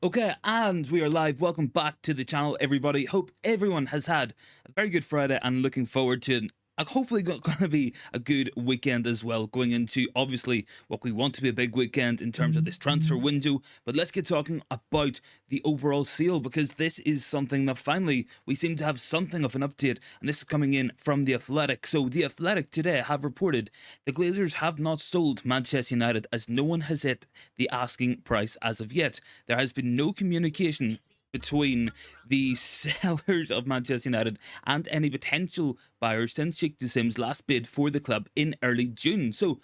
Okay, and we are live. Welcome back to the channel, everybody. Hope everyone has had a very good Friday and looking forward to hopefully going to be a good weekend as well, going into obviously what we want to be a big weekend in terms of this transfer window. But let's get talking about the overall sale, because this is something that finally we seem to have something of an update, and this is coming in from The Athletic. So The Athletic today have reported the Glazers have not sold Manchester United, as no one has hit the asking price as of yet. There has been no communication between the sellers of Manchester United and any potential buyers since Sheikh Jassim's last bid for the club in early June. So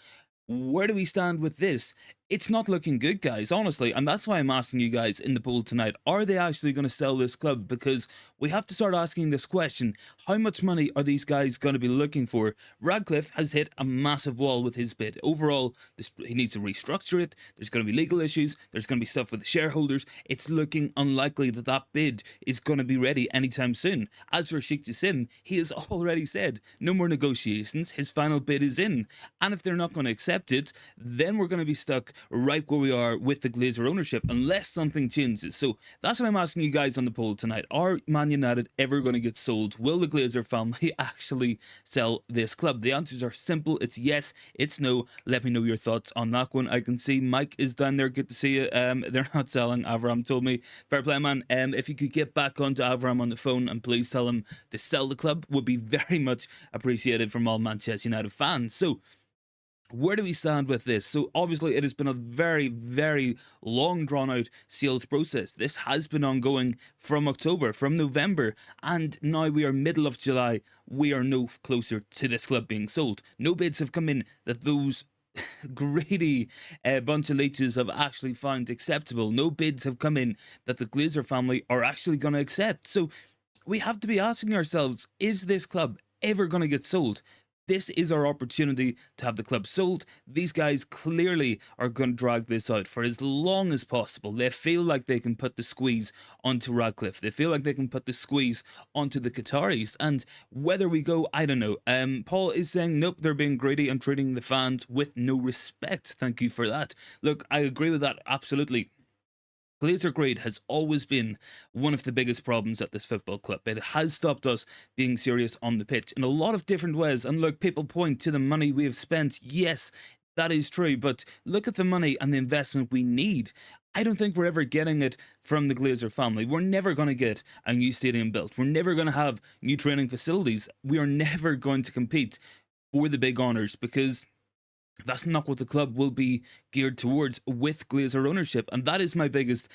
where do we stand with this? It's not looking good, guys, honestly, and that's why I'm asking you guys in the poll tonight, are they actually going to sell this club? Because we have to start asking this question: how much money are these guys going to be looking for? Radcliffe has hit a massive wall with his bid. Overall, he needs to restructure it. There's going to be legal issues. There's going to be stuff with the shareholders. It's looking unlikely that that bid is going to be ready anytime soon. As for Sheikh Jassim, he has already said no more negotiations. His final bid is in, and if they're not going to accept it, then we're going to be stuck right where we are with the Glazer ownership, unless something changes. So that's what I'm asking you guys on the poll tonight. Are Man United ever going to get sold? Will the Glazer family actually sell this club? The answers are simple. It's yes, it's no. Let me know your thoughts on that one. I can see Mike is down there. Good to see you. They're not selling. Avram told me. Fair play, man. If you could get back onto Avram on the phone and please tell him to sell the club, would be very much appreciated from all Manchester United fans. So where do we stand with this? So obviously it has been a very, very long drawn out sales process. This has been ongoing from October, from November, and now we are middle of July. We are no closer to this club being sold. No bids have come in that those greedy bunch of leeches have actually found acceptable. No bids have come in that the Glazer family are actually going to accept. So we have to be asking ourselves, is this club ever going to get sold? This is our opportunity to have the club sold. These guys clearly are going to drag this out for as long as possible. They feel like they can put the squeeze onto Radcliffe. They feel like they can put the squeeze onto the Qataris. And whether we go, I don't know. Paul is saying, nope, they're being greedy and treating the fans with no respect. Thank you for that. Look, I agree with that absolutely. Glazer grade has always been one of the biggest problems at this football club. It has stopped us being serious on the pitch in a lot of different ways. And look, people point to the money we have spent. Yes, that is true. But look at the money and the investment we need. I don't think we're ever getting it from the Glazer family. We're never going to get a new stadium built. We're never going to have new training facilities. We are never going to compete for the big honours, because that's not what the club will be geared towards with Glazer ownership. And that is my biggest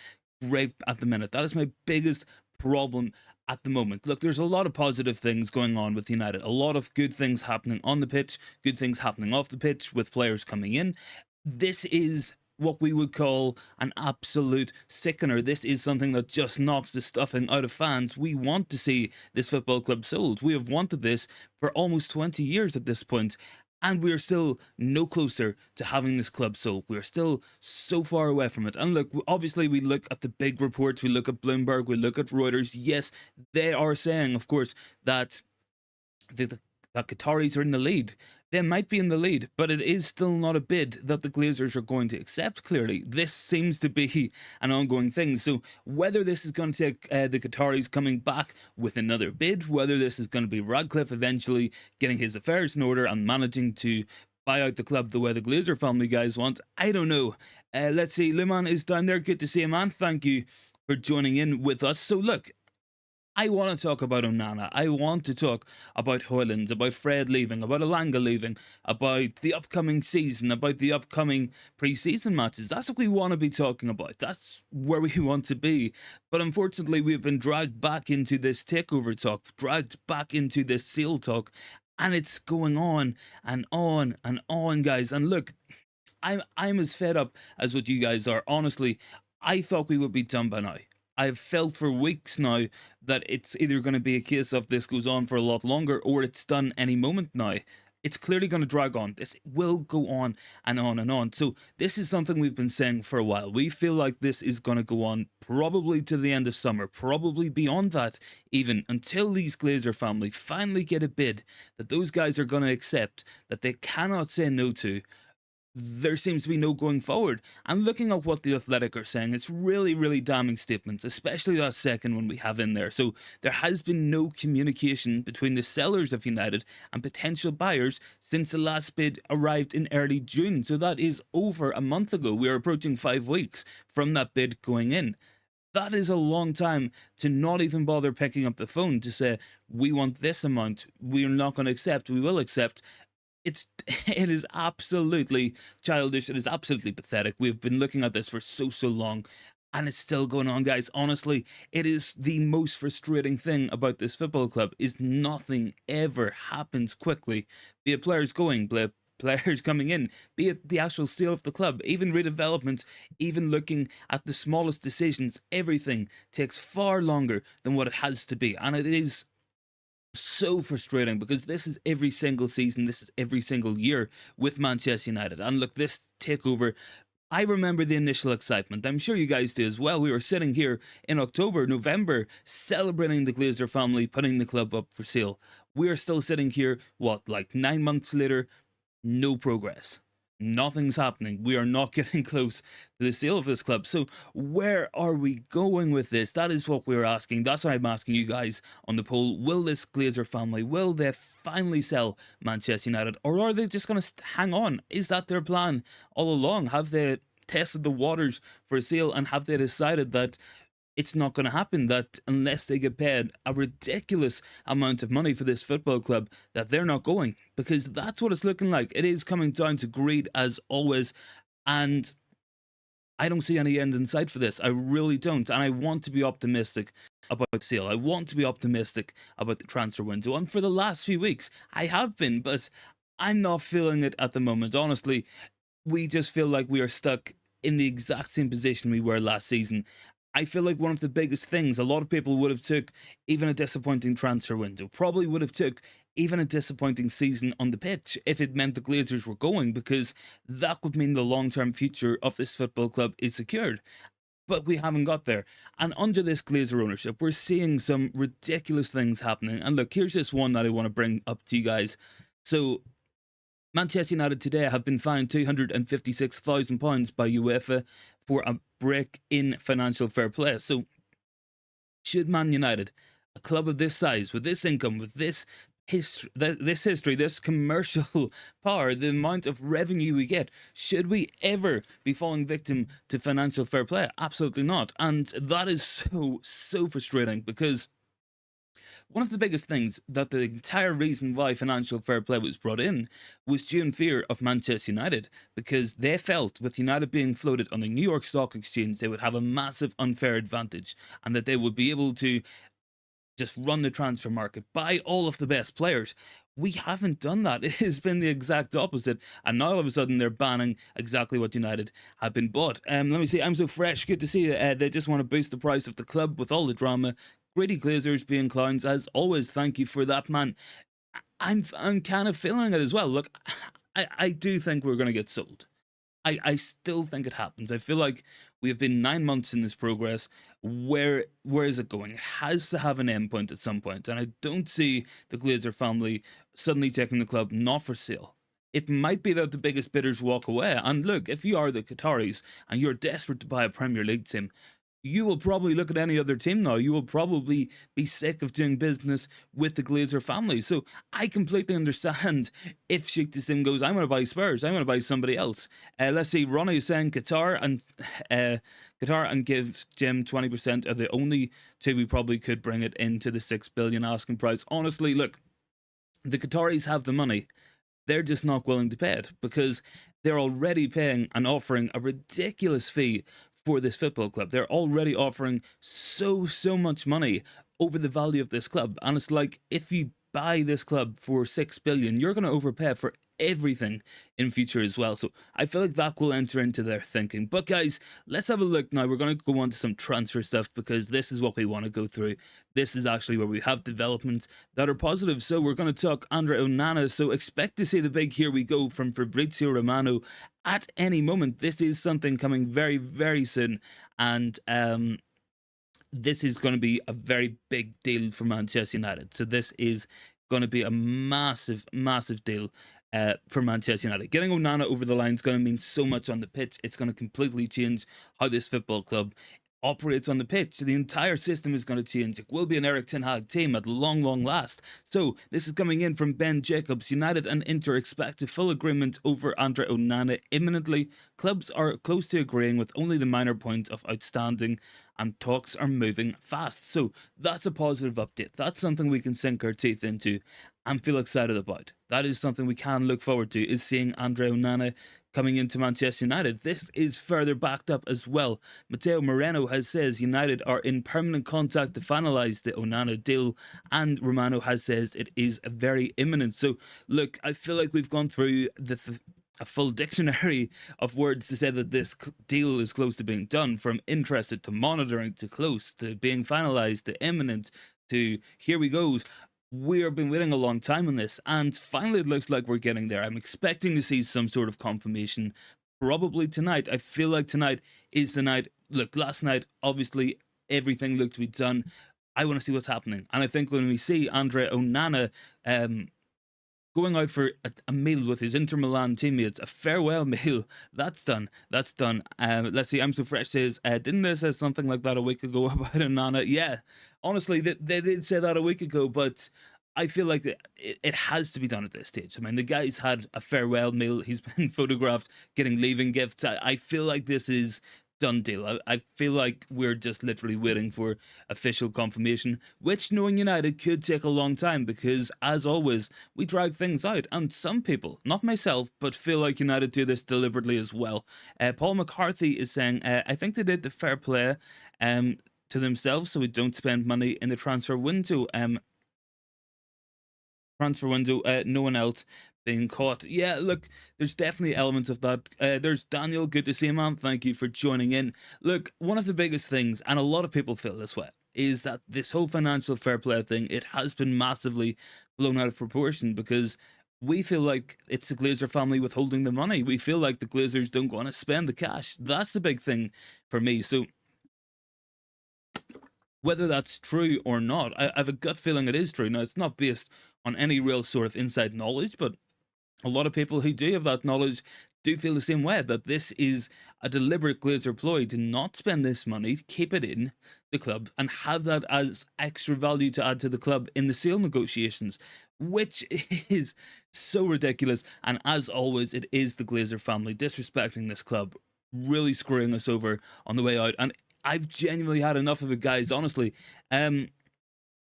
gripe at the minute. That is my biggest problem at the moment. Look, there's a lot of positive things going on with United. A lot of good things happening on the pitch, good things happening off the pitch with players coming in. This is what we would call an absolute sickener. This is something that just knocks the stuffing out of fans. We want to see this football club sold. We have wanted this for almost 20 years at this point, and we are still no closer to having this club sold. We are still so far away from it. And look, obviously we look at the big reports, we look at Bloomberg, we look at Reuters. Yes, they are saying, of course, that the Qataris are in the lead. They might be in the lead, but it is still not a bid that the Glazers are going to accept, clearly. This seems to be an ongoing thing. So whether this is going to take the Qataris coming back with another bid, whether this is going to be Radcliffe eventually getting his affairs in order and managing to buy out the club the way the Glazer family guys want, I don't know. Let's see, Luman is down there. Good to see you, man. Thank you for joining in with us. So look, I want to talk about Onana. I want to talk about Hojlund, about Fred leaving, about Elanga leaving, about the upcoming season, about the upcoming pre-season matches. That's what we want to be talking about. That's where we want to be. But unfortunately, we've been dragged back into this takeover talk, dragged back into this sale talk, and it's going on and on and on, guys. And look, I'm as fed up as what you guys are. Honestly, I thought we would be done by now. I've felt for weeks now that it's either going to be a case of this goes on for a lot longer or it's done any moment now. It's clearly going to drag on. This will go on and on and on. So this is something we've been saying for a while. We feel like this is going to go on probably to the end of summer, probably beyond that even, until these Glazer family finally get a bid that those guys are going to accept, that they cannot say no to. there seems to be no going forward. And looking at what the Athletic are saying, it's really, really damning statements, especially that second one we have in there. So there has been no communication between the sellers of United and potential buyers since the last bid arrived in early June. So that is over a month ago. We are approaching 5 weeks from that bid going in. That is a long time to not even bother picking up the phone to say, we want this amount, we're not going to accept, we will accept. It is absolutely childish. It is absolutely pathetic. We've been looking at this for so long, and it's still going on, guys. Honestly, it is the most frustrating thing about this football club is nothing ever happens quickly. Be it players going, be it players coming in, be it the actual sale of the club, even redevelopment, even looking at the smallest decisions, everything takes far longer than what it has to be. And it is so frustrating because this is every single season, this is every single year with Manchester United. And look, this takeover, I remember the initial excitement. I'm sure you guys do as well. We were sitting here in October, November, celebrating the Glazer family putting the club up for sale. We are still sitting here, what, like 9 months later, no progress. Nothing's happening. We are not getting close to the sale of this club. So where are we going with this? That is what we're asking. That's what I'm asking you guys on the poll. Will this Glazer family, will they finally sell Manchester United? Or are they just going to hang on? Is that their plan all along? Have they tested the waters for a sale and have they decided that it's not going to happen, that unless they get paid a ridiculous amount of money for this football club, that they're not going? Because that's what it's looking like. It is coming down to greed as always, and I don't see any end in sight for this. I really don't, and I want to be optimistic about sale. I want to be optimistic about the transfer window, and for the last few weeks, I have been, but I'm not feeling it at the moment. Honestly, we just feel like we are stuck in the exact same position we were last season. I feel like one of the biggest things, a lot of people would have took even a disappointing transfer window, probably would have took even a disappointing season on the pitch if it meant the Glazers were going, because that would mean the long-term future of this football club is secured. But we haven't got there. And under this Glazer ownership, we're seeing some ridiculous things happening. And look, here's this one that I want to bring up to you guys. So Manchester United today have been fined £256,000 by UEFA for a break in financial fair play. So should Man United, a club of this size, with this income, with this history, this commercial power, the amount of revenue we get, should we ever be falling victim to financial fair play? Absolutely not. And that is so frustrating, because one of the biggest things, that the entire reason why financial fair play was brought in, was due in fear of Manchester United, because they felt with United being floated on the New York Stock Exchange, they would have a massive unfair advantage and that they would be able to just run the transfer market, buy all of the best players. We haven't done that. It has been the exact opposite. And now all of a sudden they're banning exactly what United have been bought. Let me see. I'm so fresh. Good to see you. They just want to boost the price of the club with all the drama. Greedy Glazers being clowns as always. Thank you for that, man. I'm kind of feeling it as well. Look, I do think we're going to get sold. I still think it happens. I feel like we have been 9 months in this progress. Where is it going? It has to have an end point at some point, and I don't see the Glazer family suddenly taking the club not for sale. It might be that the biggest bidders walk away. And look, if you are the Qataris and you're desperate to buy a Premier League team, you will probably look at any other team now. You will probably be sick of doing business with the Glazer family. So I completely understand if Sheikh Tassim goes, I'm going to buy Spurs, I'm going to buy somebody else. Let's see, Ronnie is saying Qatar and give Jim 20% are the only two we probably could bring it into the 6 billion asking price. Honestly, look, the Qataris have the money. They're just not willing to pay it, because they're already paying and offering a ridiculous fee for this football club. They're already offering so much money over the value of this club. And it's like, if you buy this club for 6 billion, you're going to overpay for everything in future as well. So I feel like that will enter into their thinking. But guys, let's have a look now. We're going to go on to some transfer stuff, because this is what we want to go through. This is actually where we have developments that are positive. So we're going to talk Andre Onana. So expect to see the big here we go from Fabrizio Romano at any moment. This is something coming very soon, and this is going to be a very big deal for Manchester United. So this is going to be a massive deal. for Manchester United. Getting Onana over the line is going to mean so much on the pitch. It's going to completely change how this football club operates on the pitch. The entire system is going to change. It will be an Eric Ten Hag team at long, long last. So this is coming in from Ben Jacobs. United and Inter expect a full agreement over Andre Onana imminently. Clubs are close to agreeing with only the minor point of outstanding, and talks are moving fast. So that's a positive update. That's something we can sink our teeth into and feel excited about. That is something we can look forward to, is seeing Andre Onana coming into Manchester United. This is further backed up as well. Matteo Moreno has says United are in permanent contact to finalise the Onana deal, and Romano has says it is very imminent. So look, I feel like we've gone through a full dictionary of words to say that this deal is close to being done, from interested to monitoring to close to being finalised to imminent to here we go. We've been waiting a long time on this, and finally it looks like we're getting there. I'm expecting to see some sort of confirmation probably tonight. I feel like tonight is the night. Look, last night, obviously, everything looked to be done. I want to see what's happening. And I think when we see Andre Onana going out for a meal with his Inter Milan teammates, a farewell meal. That's done. That's done. Let's see. I'm So Fresh says, didn't they say something like that a week ago about Onana? Yeah, honestly, they did say that a week ago, but I feel like it has to be done at this stage. I mean, the guy's had a farewell meal. He's been photographed getting leaving gifts. I feel like this is done deal. I feel like we're just literally waiting for official confirmation, which, knowing United, could take a long time because, as always, we drag things out. And some people, not myself, but feel like United do this deliberately as well. Paul McCarthy is saying, I think they did the fair play to themselves so we don't spend money in the transfer window. No one else being caught. Yeah, look, there's definitely elements of that. There's Daniel, good to see you, man. Thank you for joining in. Look, one of the biggest things, and a lot of people feel this way, is that this whole financial fair play thing, it has been massively blown out of proportion because we feel like it's the Glazer family withholding the money. We feel like the Glazers don't want to spend the cash. That's the big thing for me. So whether that's true or not, I have a gut feeling it is true. Now, it's not based on any real sort of inside knowledge, but a lot of people who do have that knowledge do feel the same way, that this is a deliberate Glazer ploy to not spend this money, keep it in the club, and have that as extra value to add to the club in the sale negotiations, which is so ridiculous. And as always, it is the Glazer family disrespecting this club, really screwing us over on the way out. And I've genuinely had enough of it, guys, honestly.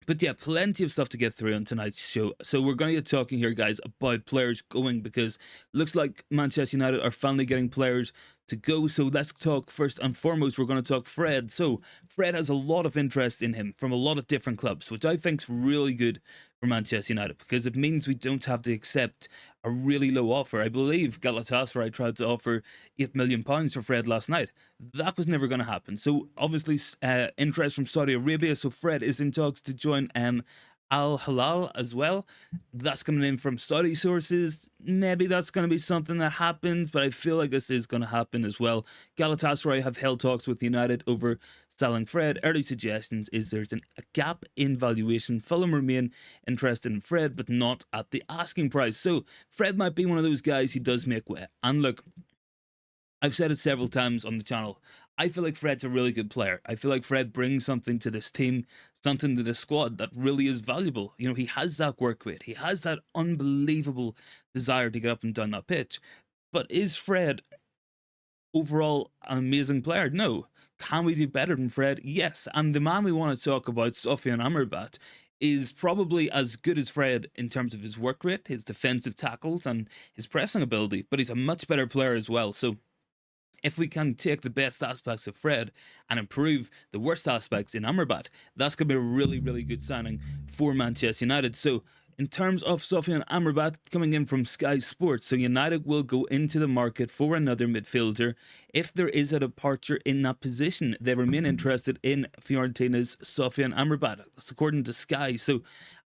But yeah, plenty of stuff to get through on tonight's show. So we're going to get talking here, guys, about players going, because looks like Manchester United are finally getting players to go. So let's talk first and foremost. We're going to talk Fred. So Fred has a lot of interest in him from a lot of different clubs, which I think is really good for Manchester United because it means we don't have to accept a really low offer. I believe Galatasaray tried to offer £8 million for Fred last night. That was never going to happen. So obviously interest from Saudi Arabia. So Fred is in talks to join Al Hilal as well. That's coming in from Saudi sources. Maybe that's going to be something that happens, but I feel like this is going to happen as well. Galatasaray have held talks with United over selling Fred. Early suggestions is there's a gap in valuation. Fulham remain interested in Fred, but not at the asking price. So Fred might be one of those guys who does make way. And look, I've said it several times on the channel. I feel like Fred's a really good player. I feel like Fred brings something to this team, something to the squad that really is valuable. You know, he has that work rate. He has that unbelievable desire to get up and down that pitch. But is Fred overall an amazing player? No. Can we do better than Fred? Yes. And the man we want to talk about, Sofyan Amrabat, is probably as good as Fred in terms of his work rate, his defensive tackles, and his pressing ability. But he's a much better player as well. So if we can take the best aspects of Fred and improve the worst aspects in Amrabat, that's going to be a really, really good signing for Manchester United. So in terms of Sofyan Amrabat coming in from Sky Sports, so United will go into the market for another midfielder. If there is a departure in that position, they remain interested in Fiorentina's Sofyan Amrabat. That's according to Sky. So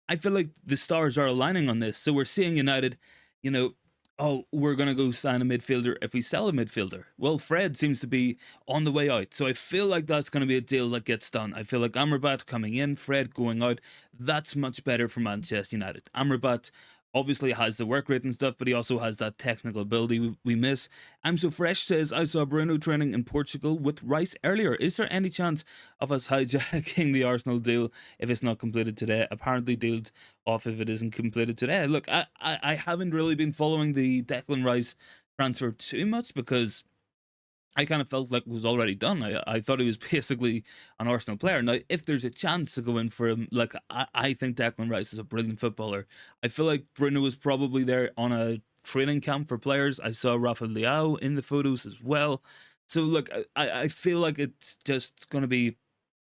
I feel like the stars are aligning on this. So we're seeing United, you know, oh, we're going to go sign a midfielder if we sell a midfielder. Well, Fred seems to be on the way out. So I feel like that's going to be a deal that gets done. I feel like Amrabat coming in, Fred going out. That's much better for Manchester United. Amrabat Obviously has the work rate and stuff, but he also has that technical ability we miss. I'm So Fresh says, I saw Bruno training in Portugal with Rice earlier. Is there any chance of us hijacking the Arsenal deal if it's not completed today? Apparently dealed off if it isn't completed today. Look, I haven't really been following the Declan Rice transfer too much because I kind of felt like it was already done. I thought he was basically an Arsenal player. Now, if there's a chance to go in for him, like I think Declan Rice is a brilliant footballer. I feel like Bruno was probably there on a training camp for players. I saw Rafa Leao in the photos as well. So look, I feel like it's just going to be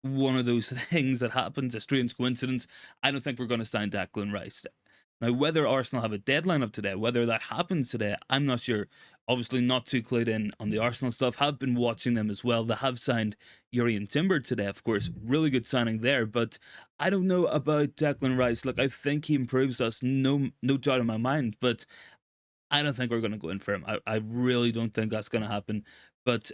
one of those things that happens, a strange coincidence. I don't think we're going to sign Declan Rice. Now, whether Arsenal have a deadline of today, whether that happens today, I'm not sure. Obviously, not too clued in on the Arsenal stuff. Have been watching them as well. They have signed Yuri and Timber today, of course. Really good signing there. But I don't know about Declan Rice. Look, I think he improves us, no doubt in my mind. But I don't think we're going to go in for him. I really don't think that's going to happen. But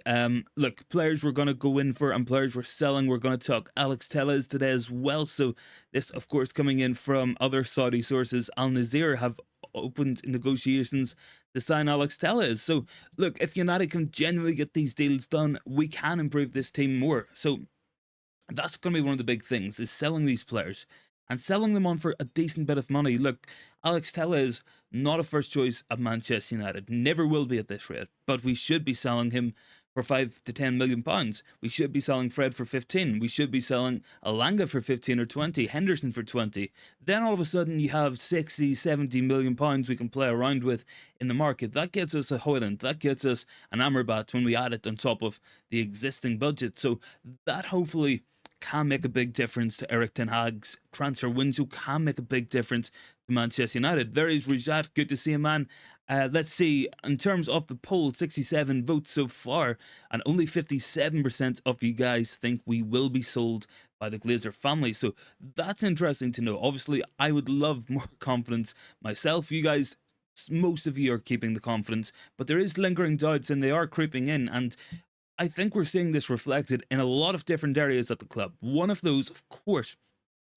look, players we're going to go in for and players we're selling. We're going to talk Alex Telles today as well. So this, of course, coming in from other Saudi sources. Al Nazir have opened negotiations to sign Alex Telles. So look, if United can genuinely get these deals done, we can improve this team more. So that's going to be one of the big things, is selling these players and selling them on for a decent bit of money. Look, Alex Telles, not a first choice of Manchester United, never will be at this rate, but we should be selling him for 5 to 10 million pounds. We should be selling Fred for 15. We should be selling Alanga for 15 or 20, Henderson for 20. Then all of a sudden you have 60, 70 million pounds we can play around with in the market. That gets us a Hojlund, that gets us an Amrabat when we add it on top of the existing budget. So that hopefully can make a big difference to Eric Ten Hag's transfer window, can make a big difference to Manchester United. There is Rajat, good to see him, man. Let's see, in terms of the poll, 67 votes so far, and only 57% of you guys think we will be sold by the Glazer family. So that's interesting to know. Obviously, I would love more confidence myself. You guys, most of you are keeping the confidence, but there is lingering doubts and they are creeping in. And I think we're seeing this reflected in a lot of different areas at the club. One of those, of course,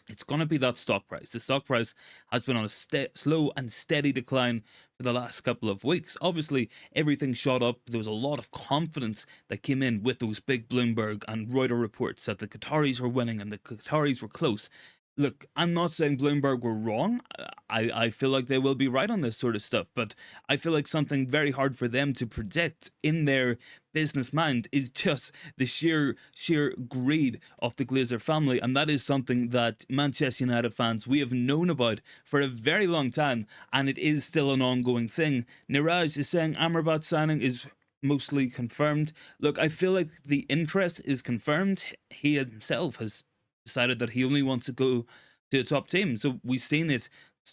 it's going to be that stock price. The stock price has been on a slow and steady decline for the last couple of weeks. Obviously, everything shot up. There was a lot of confidence that came in with those big Bloomberg and Reuters reports that the Qataris were winning and the Qataris were close. Look, I'm not saying Bloomberg were wrong. I feel like they will be right on this sort of stuff, but I feel like something very hard for them to predict in their business mind is just the sheer greed of the Glazer family, and that is something that Manchester United fans, we have known about for a very long time, and it is still an ongoing thing. Niraj is saying Amrabat signing is mostly confirmed. Look, I feel like the interest is confirmed. He himself has decided that he only wants to go to a top team. So we've seen it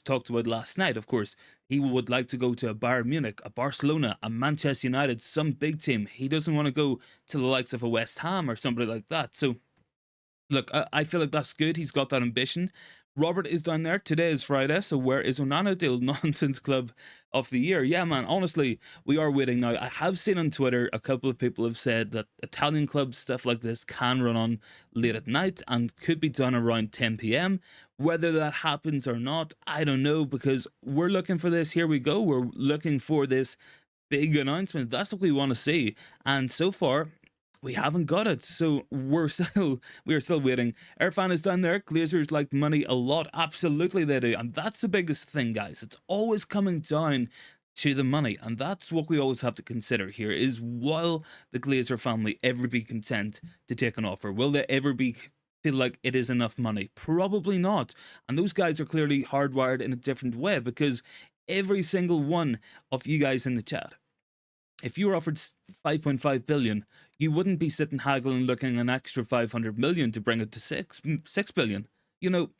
talked about last night, of course. He would like to go to a Bayern Munich, a Barcelona, a Manchester United, some big team. He doesn't want to go to the likes of a West Ham or somebody like that. So look, I feel like that's good. He's got that ambition. Robert is down there. Today is Friday, so where is Onana deal? Nonsense club of the year. Yeah, man, honestly, we are waiting now. I have seen on Twitter a couple of people have said that Italian clubs, stuff like this, can run on late at night and could be done around 10 p.m. Whether that happens or not, I don't know, because we're looking for this. Here we go. We're looking for this big announcement. That's what we want to see. And so far, we haven't got it, so we are still waiting. Irfan is down there. Glazers like money a lot. Absolutely they do, and that's the biggest thing, guys. It's always coming down to the money, and that's what we always have to consider here, is will the Glazer family ever be content to take an offer? Will they ever feel like it is enough money? Probably not. And those guys are clearly hardwired in a different way, because every single one of you guys in the chat, if you were offered 5.5 billion, you wouldn't be sitting haggling looking an extra 500 million to bring it to 6 billion. You know,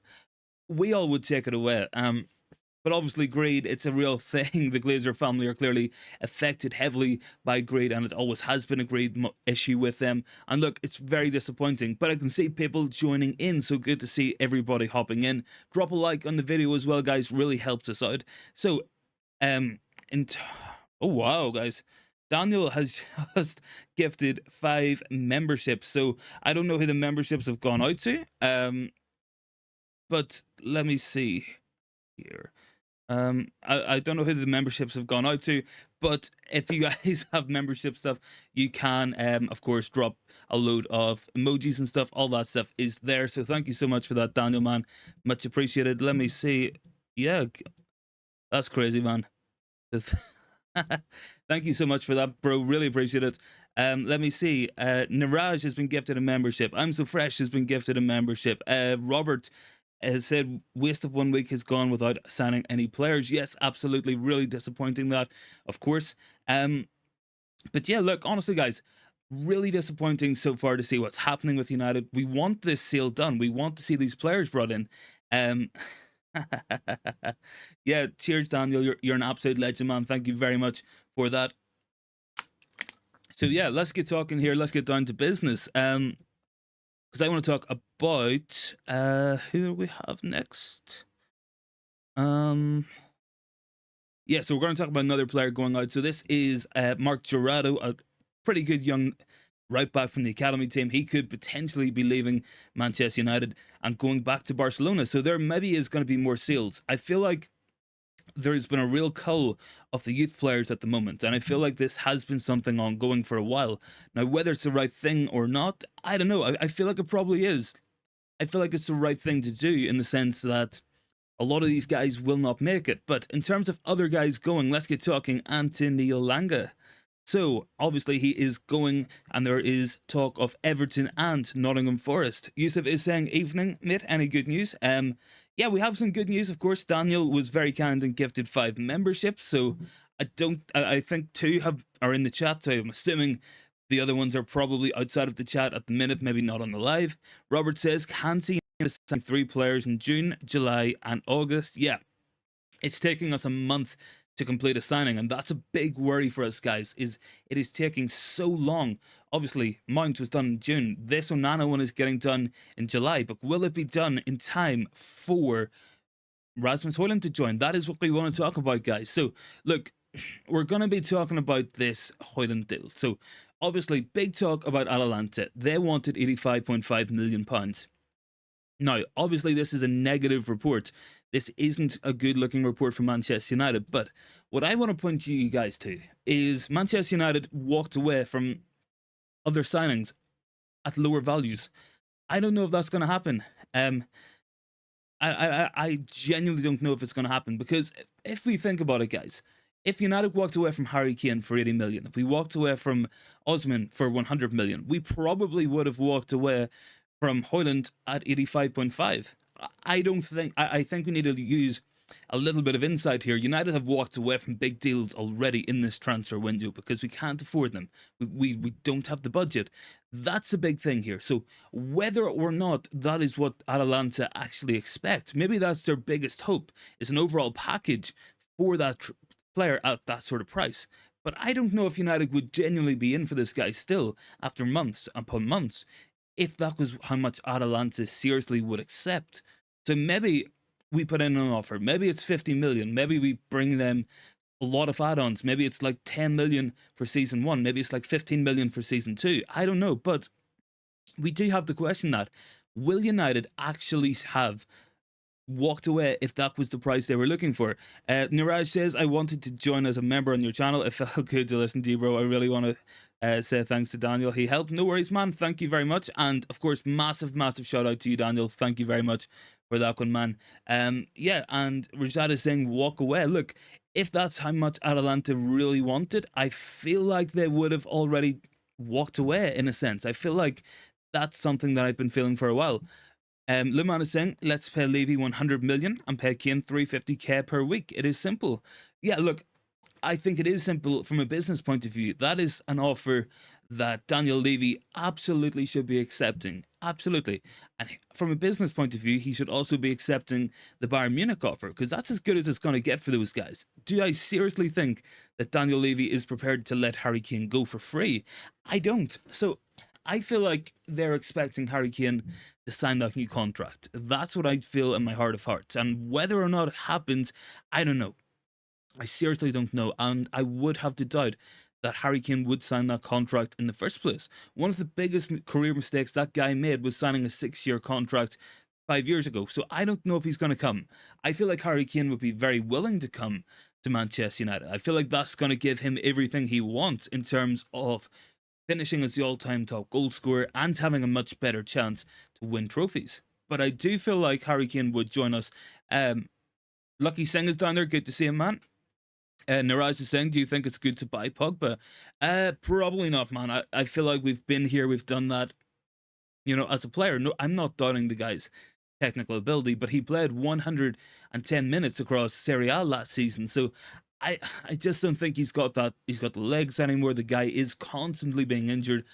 we all would take it away. But obviously greed, it's a real thing. The Glazer family are clearly affected heavily by greed, and it always has been a greed issue with them. And look, it's very disappointing, but I can see people joining in, so good to see everybody hopping in. Drop a like on the video as well, guys, really helps us out. So, oh wow, guys. Daniel has just gifted 5 memberships, so I don't know who the memberships have gone out to. But let me see here. I don't know who the memberships have gone out to, but if you guys have membership stuff, you can, of course, drop a load of emojis and stuff. All that stuff is there. So thank you so much for that, Daniel, man. Much appreciated. Let me see. Yeah, that's crazy, man. Thank you so much for that, bro. Really appreciate it. Let me see. Niraj has been gifted a membership. I'm So Fresh has been gifted a membership. Robert has said waste of 1 week has gone without signing any players. Yes, absolutely. Really disappointing that, of course. But yeah, look, honestly, guys, really disappointing so far to see what's happening with United. We want this sale done. We want to see these players brought in. Um, yeah, cheers, Daniel. You're an absolute legend, man. Thank you very much for that. So yeah, let's get talking here. Let's get down to business. Because I want to talk about who do we have next. Yeah, so we're going to talk about another player going out. So this is Mark Jurado, a pretty good young right back from the academy team. He could potentially be leaving Manchester United and going back to Barcelona. So there maybe is going to be more sales. I feel like there's been a real cull of the youth players at the moment, and I feel like this has been something ongoing for a while. Now, whether it's the right thing or not, I don't know. I feel like it probably is. I feel like it's the right thing to do in the sense that a lot of these guys will not make it. But in terms of other guys going, let's get talking Anthony Elanga. So, obviously, he is going, and there is talk of Everton and Nottingham Forest. Yusuf is saying, evening, mate, any good news? Yeah, we have some good news, of course. Daniel was very kind and gifted 5 memberships, so I think 2 are in the chat, so I'm assuming the other ones are probably outside of the chat at the minute, maybe not on the live. Robert says, can see 3 players in June, July, and August. Yeah, it's taking us a month to complete a signing, and that's a big worry for us, guys. It is taking so long. Obviously, Mount was done in June. This Onana one is getting done in July, but will it be done in time for Rasmus Hojlund to join? That is what we want to talk about, guys. So, look, we're going to be talking about this Hojlund deal. So, obviously, big talk about Atalanta. They wanted £85.5 million. Now, obviously, this is a negative report. This isn't a good-looking report for Manchester United, but what I want to point you guys to is Manchester United walked away from other signings at lower values. I don't know if that's going to happen. I genuinely don't know if it's going to happen, because if we think about it, guys, if United walked away from Harry Kane for 80 million, if we walked away from Osman for 100 million, we probably would have walked away from Hojlund at 85.5. I think we need to use a little bit of insight here. United have walked away from big deals already in this transfer window because we can't afford them. We don't have the budget. That's a big thing here. So whether or not that is what Atalanta actually expect, maybe that's their biggest hope, is an overall package for that player at that sort of price. But I don't know if United would genuinely be in for this guy still after months upon months, if that was how much Atalanta seriously would accept. So maybe we put in an offer. Maybe it's 50 million. Maybe we bring them a lot of add-ons. Maybe it's like 10 million for season 1. Maybe it's like 15 million for season 2. I don't know. But we do have to question that. Will United actually have walked away if that was the price they were looking for? Niraj says, I wanted to join as a member on your channel. It felt good to listen to you, bro. I really want to say thanks to Daniel. He helped. No worries, man. Thank you very much. And of course, massive shout out to you, Daniel. Thank you very much for that one, man. Yeah, and Rajad is saying walk away. Look, if that's how much Atalanta really wanted, I feel like they would have already walked away in a sense. I feel like that's something that I've been feeling for a while. Luman is saying, let's pay Levy 100 million and pay Kane 350k per week. It is simple. Yeah, look, I think it is simple from a business point of view. That is an offer that Daniel Levy absolutely should be accepting. Absolutely. And from a business point of view, he should also be accepting the Bayern Munich offer, because that's as good as it's going to get for those guys. Do I seriously think that Daniel Levy is prepared to let Harry Kane go for free? I don't. So I feel like they're expecting Harry Kane to sign that new contract. That's what I feel in my heart of hearts. And whether or not it happens, I don't know. I seriously don't know. And I would have to doubt that Harry Kane would sign that contract in the first place. One of the biggest career mistakes that guy made was signing a 6-year contract 5 years ago. So I don't know if he's going to come. I feel like Harry Kane would be very willing to come to Manchester United. I feel like that's going to give him everything he wants in terms of finishing as the all-time top goal scorer and having a much better chance to win trophies. But I do feel like Harry Kane would join us. Lucky Singh is down there. Good to see him, man. Niraj is saying, do you think it's good to buy Pogba? Probably not, man. I feel like we've been here, we've done that, as a player. No, I'm not doubting the guy's technical ability, but he played 110 minutes across Serie A last season. So I just don't think he's got the legs anymore. The guy is constantly being injured.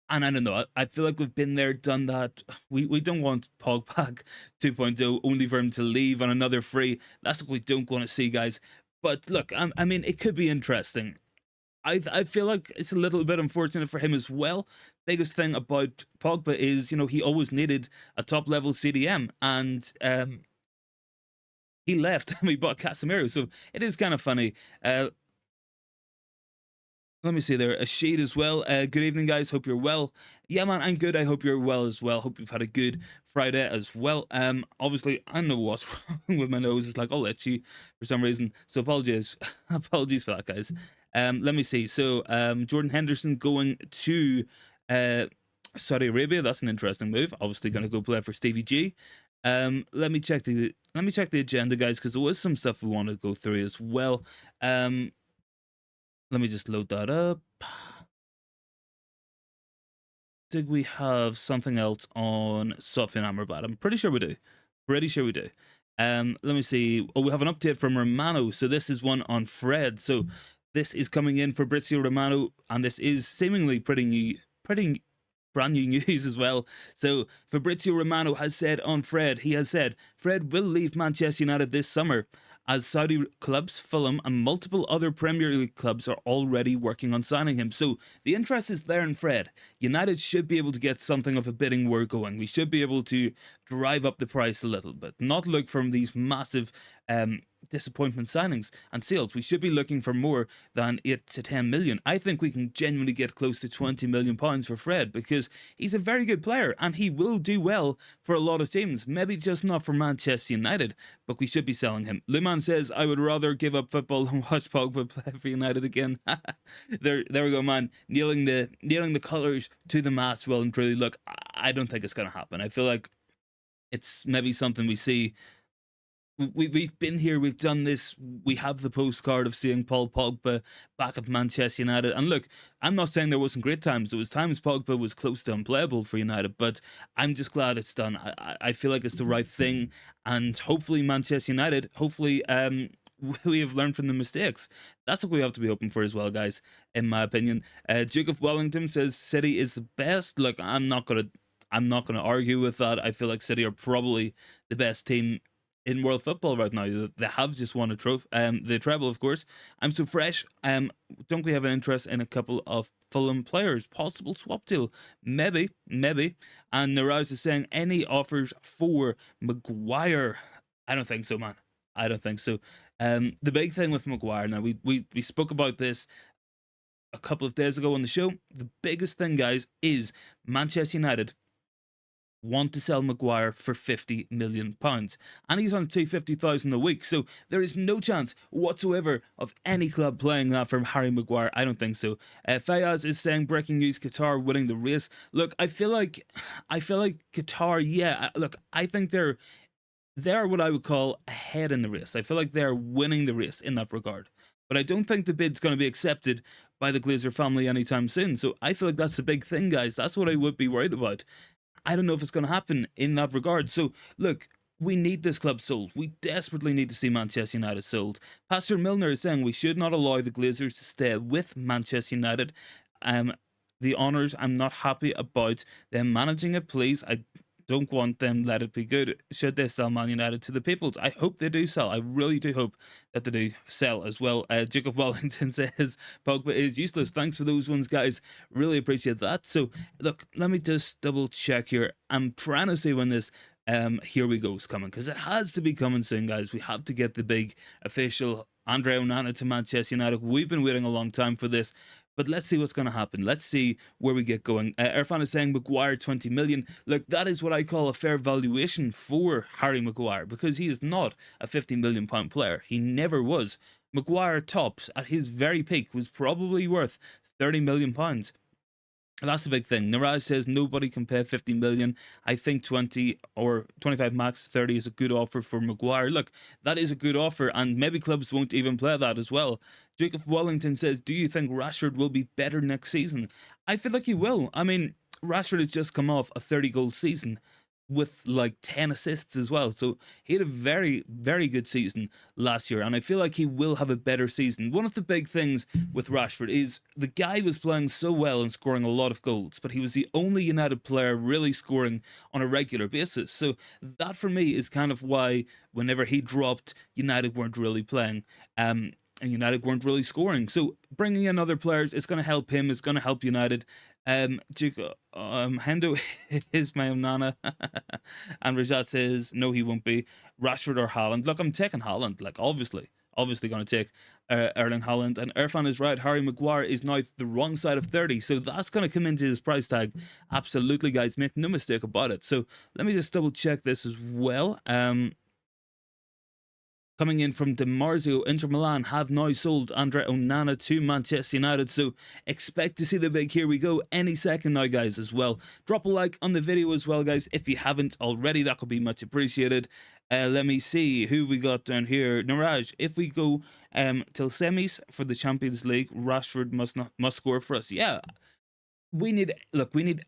And I don't know, I feel like we've been there, done that. We don't want Pogba 2.0 only for him to leave on another free. That's what we don't want to see, guys. But look, I mean, it could be interesting. I feel like it's a little bit unfortunate for him as well. Biggest thing about Pogba is, he always needed a top-level CDM. And he left and we bought Casemiro. So it is kind of funny. Let me see there. A shade as well. Good evening, guys. Hope you're well. Yeah, man, I'm good. I hope you're well as well. Hope you've had a good Friday as well. Obviously, I don't know what's wrong with my nose. It's like all itchy for some reason. So apologies. Apologies for that, guys. Let me see. So Jordan Henderson going to Saudi Arabia. That's an interesting move. Obviously going to go play for Stevie G. Let me check the agenda, guys, because there was some stuff we want to go through as well. Let me just load that up. Did we have something else on Sofian Amrabat? I'm pretty sure we do. Let me see. Oh, we have an update from Romano. So this is one on Fred. So this is coming in for Fabrizio Romano, and this is seemingly pretty brand new news as well. So Fabrizio Romano has said on Fred, Fred will leave Manchester United this summer, as Saudi clubs, Fulham, and multiple other Premier League clubs are already working on signing him. So the interest is there in Fred. United should be able to get something of a bidding war going. We should be able to drive up the price a little bit, not look from these massive disappointment signings and sales. We should be looking for more than 8 to 10 million. I think we can genuinely get close to 20 million pounds for Fred, because he's a very good player and he will do well for a lot of teams. Maybe just not for Manchester United, but we should be selling him. Luman says, I would rather give up football than watch Pogba play for United again. there we go, man. Kneeling the colours to the mast, well and truly. Look, I don't think it's going to happen. I feel like it's maybe something we see. We've been here, we've done this. We have the postcard of seeing Paul Pogba back at Manchester United. And look, I'm not saying there wasn't great times. There was times Pogba was close to unplayable for United, but I'm just glad it's done. I feel like it's the right thing. And hopefully Manchester United, we have learned from the mistakes. That's what we have to be hoping for as well, guys, in my opinion. Duke of Wellington says City is the best. Look, I'm not gonna argue with that. I feel like City are probably the best team in world football right now. They have just won a trophy, the treble, of course. I'm so fresh. Don't we have an interest in a couple of Fulham players? Possible swap deal, maybe. And Niraj is saying, any offers for Maguire? I don't think so, man. I don't think so. The big thing with Maguire, now we spoke about this a couple of days ago on the show. The biggest thing, guys, is Manchester United want to sell Maguire for £50 million, and he's on $250,000 a week, so there is no chance whatsoever of any club playing that for Harry Maguire. I don't think so. Fayaz is saying, breaking news, Qatar winning the race. Look, I feel like Qatar, yeah, look, I think they're what I would call ahead in the race. I feel like they're winning the race in that regard, but I don't think the bid's going to be accepted by the Glazer family anytime soon. So I feel like that's the big thing, guys. That's what I would be worried about. I don't know if it's going to happen in that regard. So, look, we need this club sold. We desperately need to see Manchester United sold. Pastor Milner is saying we should not allow the Glazers to stay with Manchester United. The honours, I'm not happy about them managing it, please. I don't want them let it be good. Should they sell Man United to the peoples? I hope they do sell. I really do hope that they do sell as well. Duke of Wellington says Pogba is useless. Thanks for those ones, guys. Really appreciate that. So look, let me just double check here. I'm trying to see when this here we go is coming, because it has to be coming soon, guys. We have to get the big official Andre Onana to Manchester United. We've been waiting a long time for this, But let's see what's going to happen. Let's see where we get going. Irfan is saying Maguire 20 million. Look, that is what I call a fair valuation for Harry Maguire, because he is not a 50 million pound player. He never was. Maguire tops at his very peak was probably worth 30 million pounds. That's the big thing. Niraj says nobody can pay 50 million. I think 20 or 25 max 30 is a good offer for Maguire. Look, that is a good offer, and maybe clubs won't even play that as well. Jacob Wellington says, do you think Rashford will be better next season? I feel like he will. I mean, Rashford has just come off a 30-goal season with like 10 assists as well. So he had a very, very good season last year, and I feel like he will have a better season. One of the big things with Rashford is the guy was playing so well and scoring a lot of goals, but he was the only United player really scoring on a regular basis. So that for me is kind of why whenever he dropped, United weren't really playing. And United weren't really scoring. So bringing in other players, it's going to help him. It's going to help United. Hendo is my Onana. And Rajat says, no, he won't be. Rashford or Haaland. Look, I'm taking Haaland. Like, obviously going to take Erling Haaland. And Irfan is right. Harry Maguire is now the wrong side of 30. So that's going to come into his price tag. Absolutely, guys. Make no mistake about it. So let me just double check this as well. Coming in from DiMarzio, Inter Milan have now sold Andre Onana to Manchester United, so expect to see the big here we go any second now, guys, as well. Drop a like on the video as well, guys, if you haven't already. That could be much appreciated. Let me see who we got down here. Niraj, if we go till semis for the Champions League, Rashford must score for us. Yeah. We need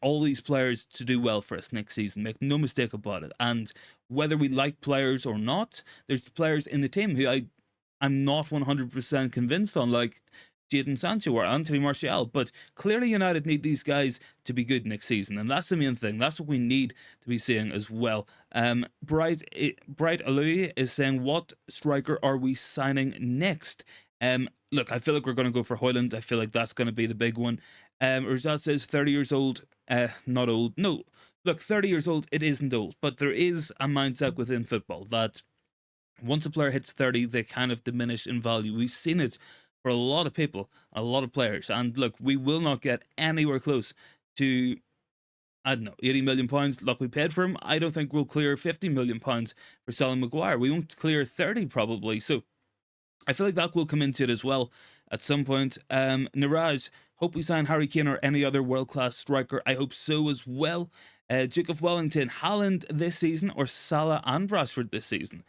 all these players to do well for us next season. Make no mistake about it. And whether we like players or not, there's players in the team who I'm not 100% convinced on, like Jadon Sancho or Anthony Martial. But clearly United need these guys to be good next season, and that's the main thing. That's what we need to be seeing as well. Bright Alui is saying, what striker are we signing next? Look, I feel like we're going to go for Hojlund. I feel like that's going to be the big one. Rajat says 30 years old, not old. No, look, 30 years old, it isn't old, but there is a mindset within football that once a player hits 30, they kind of diminish in value. We've seen it for a lot of people, a lot of players, and look, we will not get anywhere close to, I don't know, 80 million pounds. Look, we paid for him. I don't think we'll clear 50 million pounds for selling Maguire. We won't clear 30 probably. So I feel like that will come into it as well at some point. Niraj, hope we sign Harry Kane or any other world-class striker. I hope so as well. Jacob Wellington, Haaland this season or Salah and Rashford this season?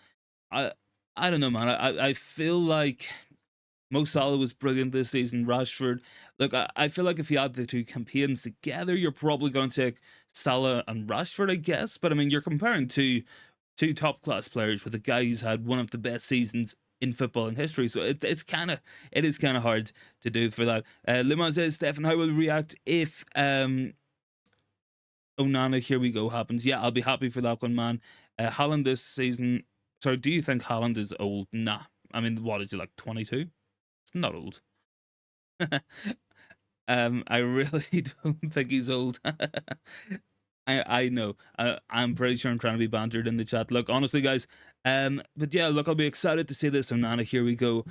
I don't know, man. I feel like Mo Salah was brilliant this season. Rashford, look, I feel like if you add the two campaigns together, you're probably going to take Salah and Rashford, I guess. But I mean, you're comparing two top-class players with a guy who's had one of the best seasons in football in history, so it is kind of hard to do for that. Limon says, Stefan, how will you react if Onana, here we go, happens? Yeah, I'll be happy for that one, man. Haaland this season. Sorry, do you think Haaland is old? Nah. I mean, what is he, like 22? It's not old. I really don't think he's old. I know. I'm pretty sure I'm trying to be bantered in the chat. Look, honestly, guys. But yeah, look, I'll be excited to see this Onana. Here we go.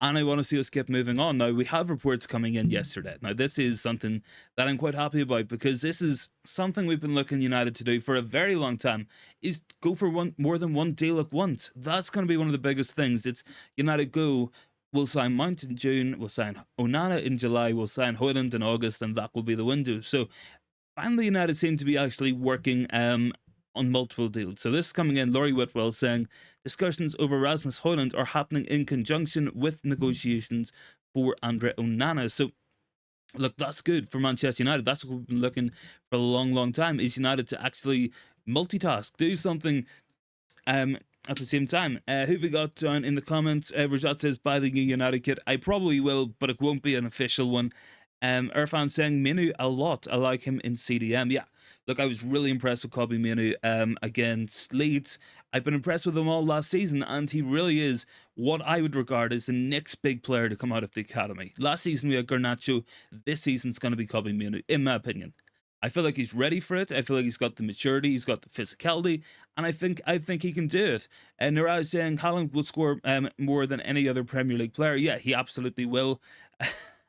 And I want to see us keep moving on. Now, we have reports coming in yesterday. Now, this is something that I'm quite happy about, because this is something we've been looking United to do for a very long time, is go for more than one deal at once. That's going to be one of the biggest things. It's United go, we'll sign Mount in June, we'll sign Onana in July, we'll sign Hojlund in August, and that will be the window. So finally, United seem to be actually working on multiple deals. So this is coming in, Laurie Whitwell saying, discussions over Rasmus Hojlund are happening in conjunction with negotiations for Andre Onana. So look, that's good for Manchester United. That's what we've been looking for a long, long time, is United to actually multitask, do something at the same time. Who have we got down in the comments? Rajat says, buy the new United kit. I probably will, but it won't be an official one. Irfan saying, Minu a lot. I like him in CDM. Yeah, look, I was really impressed with Kobbie Minu against Leeds. I've been impressed with him all last season, and he really is what I would regard as the next big player to come out of the academy. Last season we had Garnacho. This season's going to be Kobbie Minu, in my opinion. I feel like he's ready for it. I feel like he's got the maturity, he's got the physicality, and I think he can do it. And Niraj saying Haaland will score more than any other Premier League player. Yeah, he absolutely will.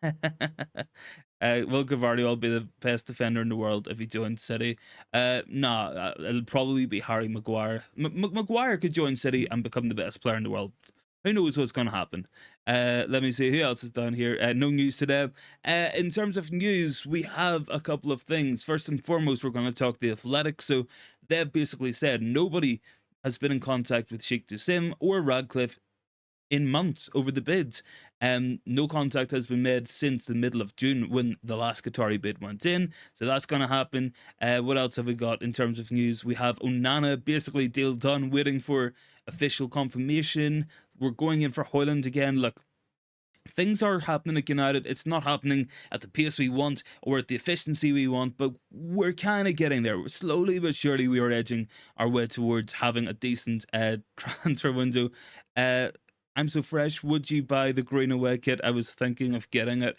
Will Gavardio be the best defender in the world if he joins City? Nah, it'll probably be Harry Maguire. Maguire could join City and become the best player in the world. Who knows what's going to happen? Let me see who else is down here. No news today. In terms of news, we have a couple of things. First and foremost, we're going to talk the Athletics. So they've basically said nobody has been in contact with Sheikh Jassim or Radcliffe in months over the bids. No contact has been made since the middle of June when the last Qatari bid went in. So that's going to happen. What else have we got in terms of news? We have Onana, basically deal done, waiting for official confirmation. We're going in for Hojlund again. Look, things are happening at United. It's not happening at the pace we want or at the efficiency we want, but we're kind of getting there. Slowly but surely, we are edging our way towards having a decent transfer window. I'm so fresh. Would you buy the green away kit? I was thinking of getting it.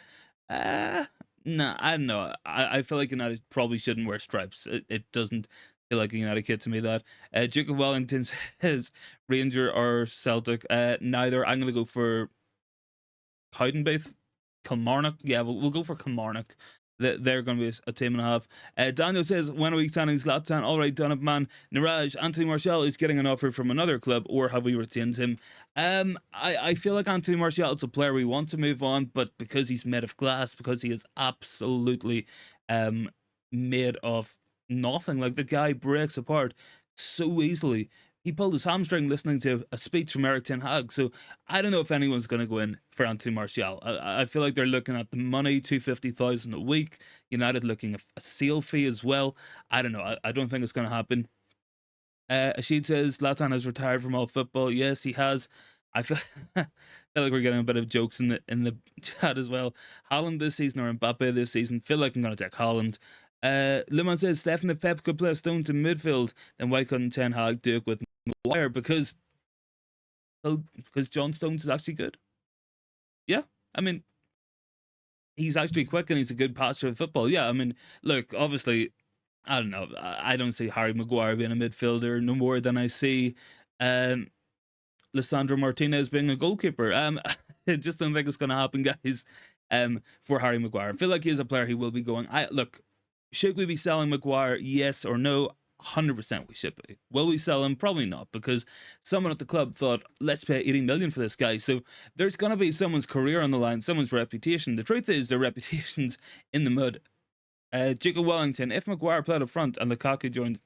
Nah, I don't know. I feel like United probably shouldn't wear stripes. It doesn't feel like a United kit to me, that. Duke of Wellington says Ranger or Celtic. Neither. I'm going to go for Cowdenbeath. Kilmarnock. Yeah, we'll go for Kilmarnock. They're going to be a team and a half. Daniel says, when are we signing Zlatan? All right, done it, man. Niraj, Anthony Martial is getting an offer from another club, or have we retained him? I feel like Anthony Martial is a player we want to move on, but because he's made of glass, because he is absolutely made of nothing, like the guy breaks apart so easily. He pulled his hamstring listening to a speech from Eric Ten Hag. So I don't know if anyone's going to go in for Anthony Martial. I feel like they're looking at the money, 250,000 a week. United looking at a seal fee as well. I don't know. I don't think it's going to happen. Ashid says Zlatan has retired from all football. Yes, he has. I feel, feel like we're getting a bit of jokes in the chat as well. Haaland this season or Mbappe this season? Feel like I'm going to take Haaland. Limon says, Stefan, if Pep could play Stones in midfield, then why couldn't Ten Hag do it with Maguire? Because John Stones is actually good. Yeah, I mean, he's actually quick and he's a good passer of football. Yeah, I mean, look, obviously, I don't know. I don't see Harry Maguire being a midfielder no more than I see Lissandro Martinez being a goalkeeper. I just don't think it's going to happen, guys. For Harry Maguire, I feel like he's a player who will be going. Look, should we be selling Maguire? Yes or no? 100% we should be. Will we sell him? Probably not, because someone at the club thought, let's pay 80 million for this guy. So there's going to be someone's career on the line, someone's reputation. The truth is, their reputation's in the mud. Duke of Wellington, if Maguire played up front and Lukaku joined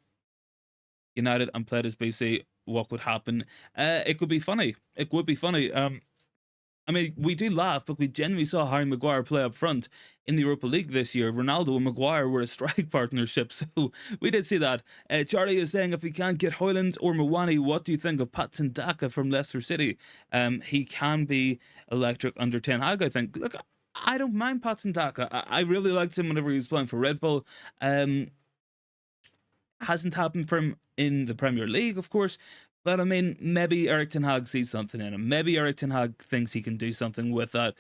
United and played as BC, what would happen? It could be funny. It would be funny. I mean, we do laugh, but we genuinely saw Harry Maguire play up front in the Europa League this year. Ronaldo and Maguire were a strike partnership, so we did see that. Charlie is saying, if we can't get Hojlund or Mawani, what do you think of Patson Daka from Leicester City? He can be electric under Ten Hag, I think. Look, I don't mind Patson Daka. I really liked him whenever he was playing for Red Bull. Hasn't happened for him in the Premier League, of course. But I mean, maybe Eric Ten Hag sees something in him. Maybe Eric Ten Hag thinks he can do something with that.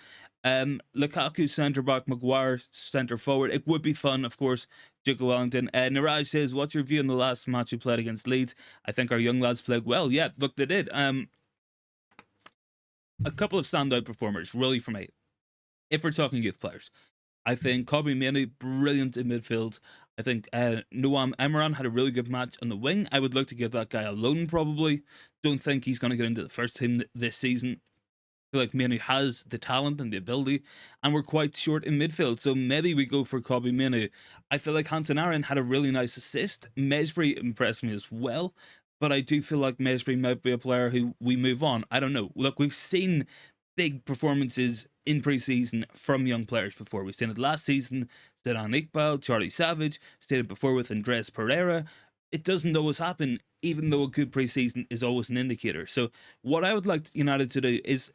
Lukaku centre back, Maguire centre forward. It would be fun, of course. Duke of Wellington. Niraj says, "What's your view on the last match we played against Leeds? I think our young lads played well." Yeah, look, they did. A couple of standout performers, really, for me. If we're talking youth players, I think Kobe Mainoo, brilliant in midfield. I think Noam Emran had a really good match on the wing. I would look to give that guy a loan, probably. Don't think he's going to get into the first team this season. I feel like Mainoo has the talent and the ability, and we're quite short in midfield, so maybe we go for Kobe Mainoo. I feel like Hansen Aaron had a really nice assist. Mesbury impressed me as well, but I do feel like Mesbury might be a player who we move on. I don't know. Look, we've seen big performances in pre-season from young players before. We've seen it last season, Zidane Iqbal, Charlie Savage, seen it before with Andres Pereira. It doesn't always happen, even though a good pre-season is always an indicator. So what I would like United to do is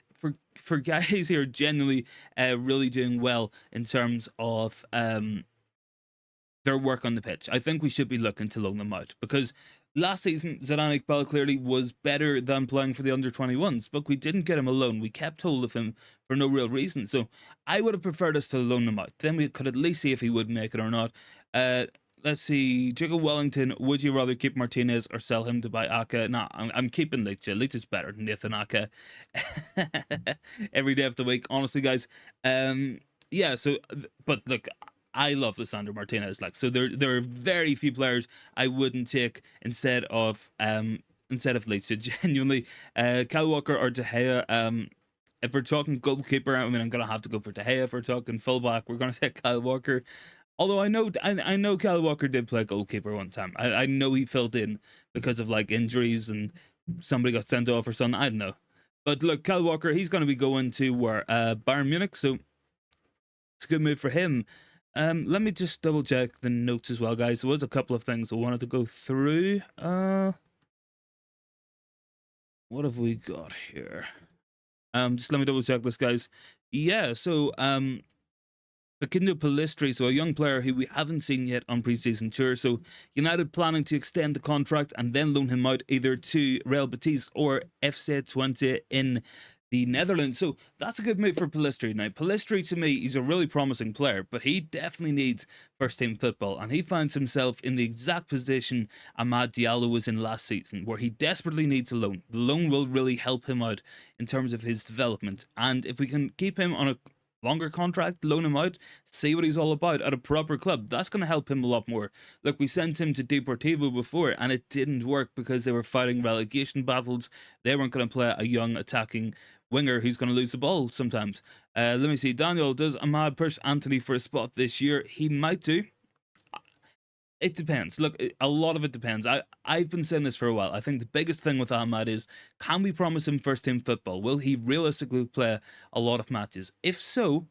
for guys who are genuinely really doing well in terms of their work on the pitch, I think we should be looking to loan them out, because last season, Zidane Iqbal clearly was better than playing for the under-21s, but we didn't get him a loan. We kept hold of him for no real reason. So I would have preferred us to loan him out. Then we could at least see if he would make it or not. Let's see. Duke of Wellington, would you rather keep Martinez or sell him to buy Aka? Nah, I'm keeping Leach. Leach is better than Nathan Aka. Every day of the week, honestly, guys. yeah. So, but look, I love Lisandro Martinez. Like, so there are very few players I wouldn't take instead of Leeds. So genuinely, Kyle Walker or De Gea. If we're talking goalkeeper, I mean, I'm gonna have to go for De Gea. If we're talking fullback, we're gonna take Kyle Walker. Although I know Kyle Walker did play goalkeeper one time. I know he filled in because of like injuries and somebody got sent off or something. I don't know. But look, Kyle Walker, he's going to be going to where Bayern Munich, so it's a good move for him. Let me just double check the notes as well, guys. There was a couple of things I wanted to go through. What have we got here? Just let me double check this, guys. Yeah, so Facundo Pellistri, so a young player who we haven't seen yet on pre-season tour. So United planning to extend the contract and then loan him out either to Real Betis or FC Twente in the Netherlands. So that's a good move for Pellistri. Now, Pellistri, to me, he's a really promising player, but he definitely needs first-team football, and he finds himself in the exact position Amad Diallo was in last season, where he desperately needs a loan. The loan will really help him out in terms of his development, and if we can keep him on a longer contract, loan him out, see what he's all about at a proper club, that's going to help him a lot more. Look, we sent him to Deportivo before and it didn't work because they were fighting relegation battles. They weren't going to play a young attacking winger who's going to lose the ball sometimes. Let me see, Daniel, does Ahmad push Anthony for a spot this year? He might do. It depends. Look, a lot of it depends. I've been saying this for a while. I think the biggest thing with Ahmad is, can we promise him first team football? Will he realistically play a lot of matches? If so,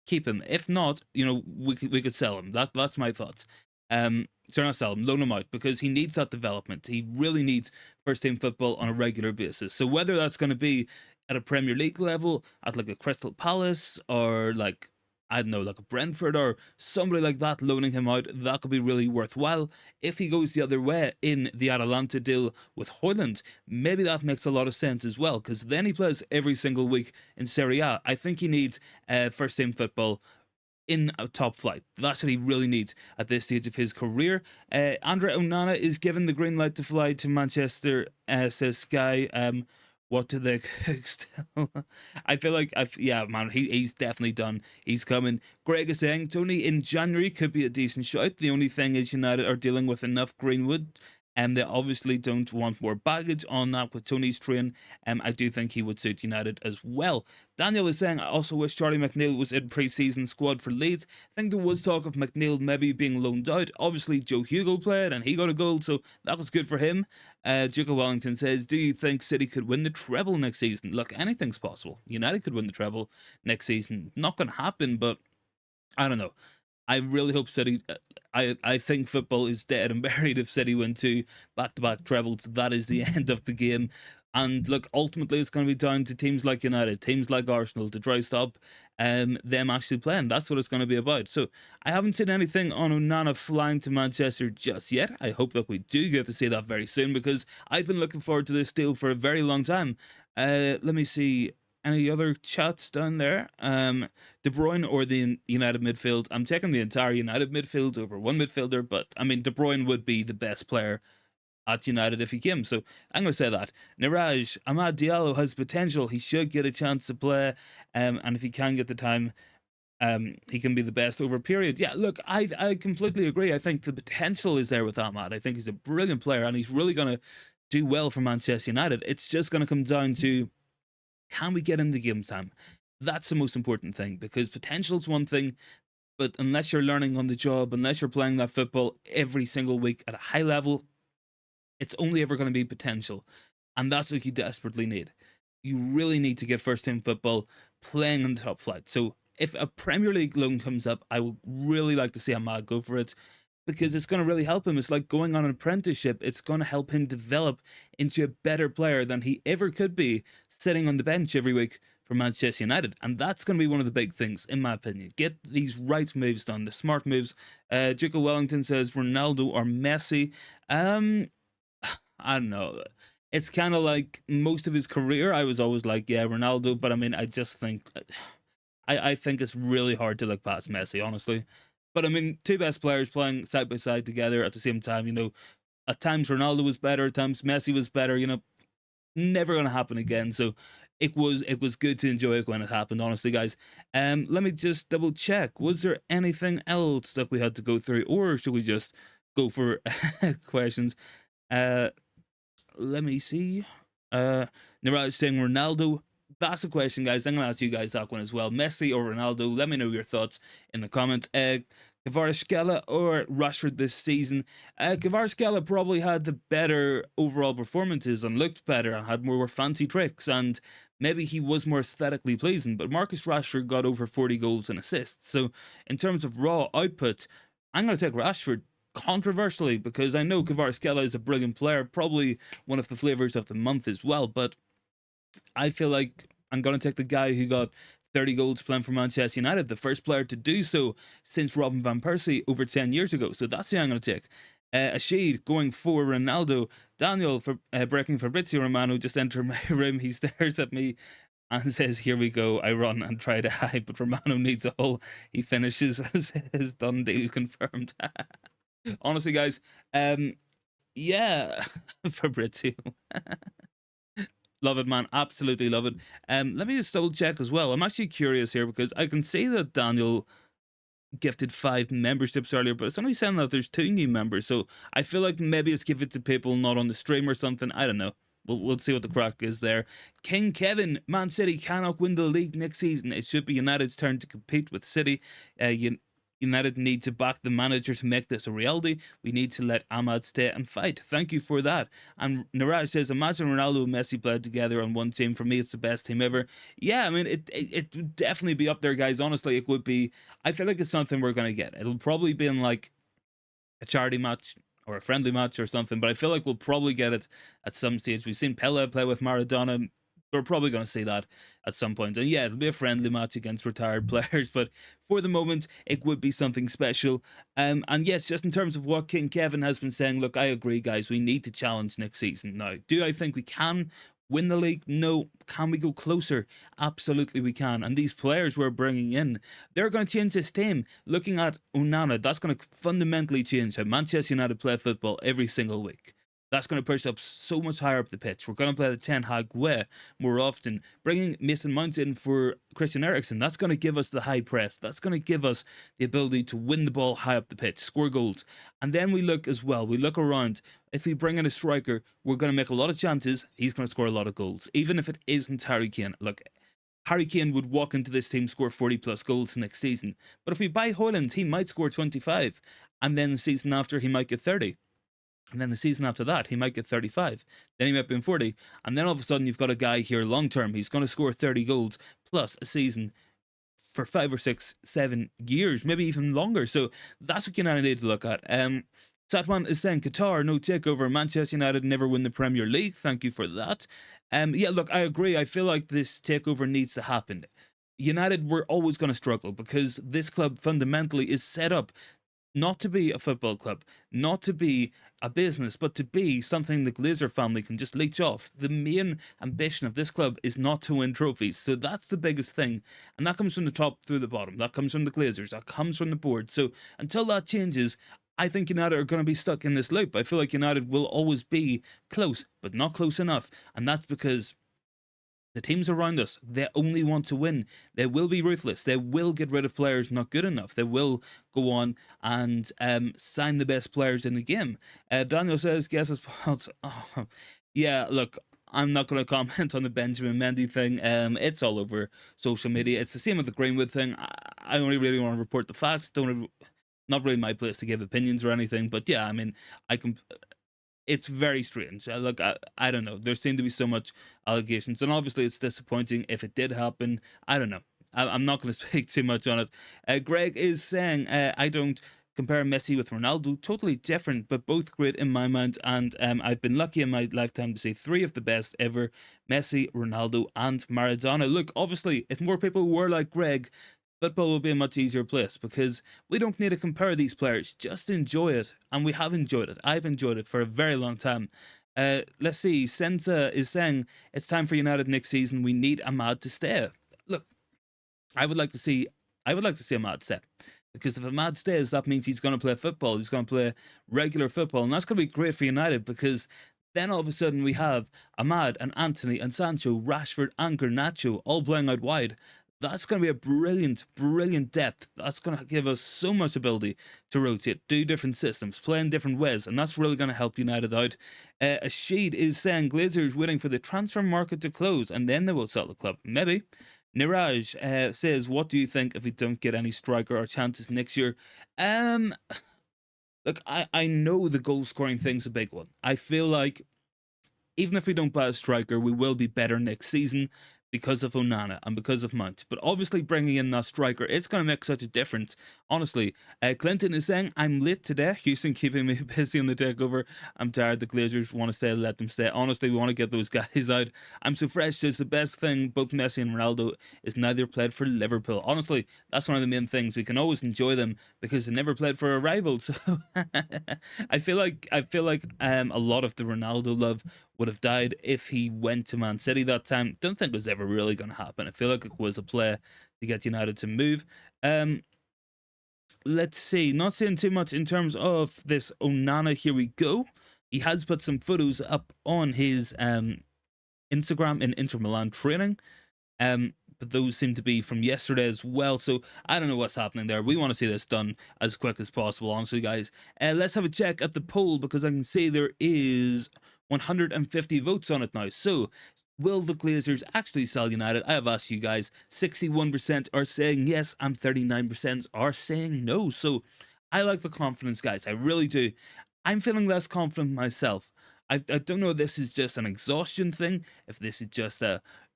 keep him. If not, we could sell him. That's my thoughts. So not sell him, loan him out, because he needs that development. He really needs first team football on a regular basis. So whether that's going to be at a Premier League level, at like a Crystal Palace, or like, I don't know, like a Brentford or somebody like that, loaning him out, that could be really worthwhile. If he goes the other way in the Atalanta deal with Hojlund, maybe that makes a lot of sense as well, because then he plays every single week in Serie A. I think he needs first team football in a top flight. That's what he really needs at this stage of his career. Andre Onana is given the green light to fly to Manchester, says Sky. What do they cook still? I feel like, yeah, man, he's definitely done. He's coming. Greg is saying Tony in January could be a decent shout. The only thing is United are dealing with enough Greenwood, and they obviously don't want more baggage on that with Tony's train. I do think he would suit United as well. Daniel is saying, I also wish Charlie McNeil was in pre-season squad for Leeds. I think there was talk of McNeil maybe being loaned out. Obviously, Joe Hugo played and he got a goal, so that was good for him. Duke of Wellington says, do you think City could win the treble next season? Look, anything's possible. United could win the treble next season. Not going to happen, but I don't know. I really hope City. I think football is dead and buried if City win 2 back-to-back trebles. That is the end of the game. And look, ultimately, it's going to be down to teams like United, teams like Arsenal to try stop them actually playing. That's what it's going to be about. So I haven't seen anything on Onana flying to Manchester just yet. I hope that we do get to see that very soon, because I've been looking forward to this deal for a very long time. Let me see. Any other chats down there? De Bruyne or the United midfield? I'm taking the entire United midfield over one midfielder, but I mean, De Bruyne would be the best player at United if he came. So I'm going to say that. Niraj, Amad Diallo has potential. He should get a chance to play. And if he can get the time, he can be the best over a period. Yeah, look, I completely agree. I think the potential is there with Amad. I think he's a brilliant player and he's really going to do well for Manchester United. It's just going to come down to, can we get him the game time? That's the most important thing, because potential is one thing, but unless you're learning on the job, unless you're playing that football every single week at a high level, it's only ever going to be potential. And that's what you desperately need. You really need to get first team football playing on the top flight. So if a Premier League loan comes up, I would really like to see Ahmad go for it, because it's going to really help him. It's like going on an apprenticeship. It's going to help him develop into a better player than he ever could be sitting on the bench every week for Manchester United. And that's going to be one of the big things, in my opinion. Get these right moves done, the smart moves. Duke of Wellington says Ronaldo or Messi. I don't know. It's kind of like most of his career, I was always like, yeah, Ronaldo. But I mean, I just think, I think it's really hard to look past Messi, honestly. But I mean, two best players playing side by side together at the same time, at times Ronaldo was better, at times Messi was better, never going to happen again. So it was good to enjoy it when it happened, honestly, guys. Let me just double check. Was there anything else that we had to go through, or should we just go for questions? Uh, let me see. Niraj saying Ronaldo. That's a question, guys. I'm gonna ask you guys that one as well. Messi or Ronaldo? Let me know your thoughts in the comments. Kvaratskhelia or Rashford this season? Kvaratskhelia probably had the better overall performances and looked better and had more fancy tricks, and maybe he was more aesthetically pleasing. But Marcus Rashford got over 40 goals and assists. So in terms of raw output, I'm gonna take Rashford controversially, because I know Kvaratskhelia is a brilliant player, probably one of the flavors of the month as well, but I feel like I'm going to take the guy who got 30 goals playing for Manchester United, the first player to do so since Robin Van Persie over 10 years ago. So that's who I'm going to take. Ashid going for Ronaldo. Daniel for breaking Fabrizio Romano just entered my room. He stares at me and says, "Here we go." I run and try to hide, but Romano needs a hole. He finishes as his done deal confirmed. Honestly, guys, yeah, Fabrizio. Love it, man. Absolutely love it. Let me just double check as well. I'm actually curious here because I can see that Daniel gifted 5 memberships earlier, but it's only saying that there's 2 new members. So I feel like maybe it's given to people not on the stream or something. I don't know. We'll see what the crack is there. King Kevin, Man City cannot win the league next season. It should be United's turn to compete with City. United need to back the manager to make this a reality. We need to let Ahmad stay and fight. Thank you for that. And Niraj says, imagine Ronaldo and Messi played together on one team. For me, it's the best team ever. Yeah, I mean, it would definitely be up there, guys. Honestly, it would be. I feel like it's something we're going to get. It'll probably be in like a charity match or a friendly match or something, but I feel like we'll probably get it at some stage. We've seen Pele play with Maradona. We're probably going to see that at some point. And yeah, it'll be a friendly match against retired players, but for the moment, it would be something special. And yes, just in terms of what King Kevin has been saying, look, I agree, guys. We need to challenge next season. Now, do I think we can win the league? No. Can we go closer? Absolutely we can. And these players we're bringing in, they're going to change this team. Looking at Onana, that's going to fundamentally change how Manchester United play football every single week. That's going to push up so much higher up the pitch. We're going to play the Ten Hag way more often. Bringing Mason Mount in for Christian Eriksen, that's going to give us the high press. That's going to give us the ability to win the ball high up the pitch, score goals. And then we look as well, we look around. If we bring in a striker, we're going to make a lot of chances. He's going to score a lot of goals, even if it isn't Harry Kane. Look, Harry Kane would walk into this team, score 40 plus goals next season. But if we buy Hojlund, he might score 25. And then the season after, he might get 30. And then the season after that, he might get 35. Then he might be in 40. And then all of a sudden, you've got a guy here long term. He's going to score 30 goals plus a season for 5 or 6, 7 years, maybe even longer. So that's what United need to look at. Satman is saying Qatar, no takeover. Manchester United never win the Premier League. Thank you for that. Yeah, look, I agree. I feel like this takeover needs to happen. United, we're always going to struggle because this club fundamentally is set up not to be a football club, not to be a business, but to be something the Glazer family can just leech off. The main ambition of this club is not to win trophies. So that's the biggest thing. And that comes from the top through the bottom. That comes from the Glazers. That comes from the board. So until that changes, I think United are going to be stuck in this loop. I feel like United will always be close, but not close enough. And that's because the teams around us, they only want to win. They will be ruthless. They will get rid of players not good enough. They will go on and sign the best players in the game. Daniel says, guess it's oh, yeah, look, I'm not going to comment on the Benjamin Mendy thing. It's all over social media. It's the same with the Greenwood thing. I only really want to report the facts. Not really my place to give opinions or anything. But yeah, I mean, I can. It's very strange. Look, I don't know. There seem to be so much allegations, and obviously it's disappointing if it did happen. I don't know. I'm not going to speak too much on it. Greg is saying, I don't compare Messi with Ronaldo. Totally different, but both great in my mind, and I've been lucky in my lifetime to see 3 of the best ever, Messi, Ronaldo, and Maradona. Look, obviously, if more people were like Greg, football will be a much easier place because we don't need to compare these players. Just enjoy it. And we have enjoyed it. I've enjoyed it for a very long time. Let's see. Senza is saying it's time for United next season. We need Ahmad to stay. Look, I would like to see Ahmad stay. Because if Ahmad stays, that means he's going to play football. He's going to play regular football. And that's going to be great for United because Then all of a sudden we have Ahmad and Anthony and Sancho, Rashford and Garnacho all playing out wide. That's going to be a brilliant, brilliant depth. That's going to give us so much ability to rotate, do different systems, play in different ways, and that's really going to help United out. Ashid is saying Glazers waiting for the transfer market to close and then they will sell the club. Maybe. Niraj says, what do you think if we don't get any striker or chances next year? Look, I know the goal scoring thing's a big one. I feel like even if we don't buy a striker, we will be better next season because of Onana and because of Mount. But obviously bringing in that striker, it's going to make such a difference. Honestly, Clinton is saying, I'm late today. Houston keeping me busy on the takeover. I'm tired. The Glazers want to stay, let them stay. Honestly, we want to get those guys out. I'm so fresh. Says the best thing, both Messi and Ronaldo, is now they're played for Liverpool. Honestly, that's one of the main things. We can always enjoy them because they never played for a rival. So I feel like a lot of the Ronaldo love would have died if he went to Man City that time. Don't think it was ever really going to happen. I feel like it was a play to get United to move. Let's see. Not saying too much in terms of this Onana. Here we go. He has put some photos up on his Instagram in Inter Milan training. But those seem to be from yesterday as well. So I don't know what's happening there. We want to see this done as quick as possible, honestly, guys. Let's have a check at the poll because I can see there is 150 votes on it now. So will the Glazers actually sell United? I have asked you guys. 61% are saying yes and 39% are saying no. So I like the confidence, guys. I really do. I'm feeling less confident myself. I don't know if this is just an exhaustion thing, if this is just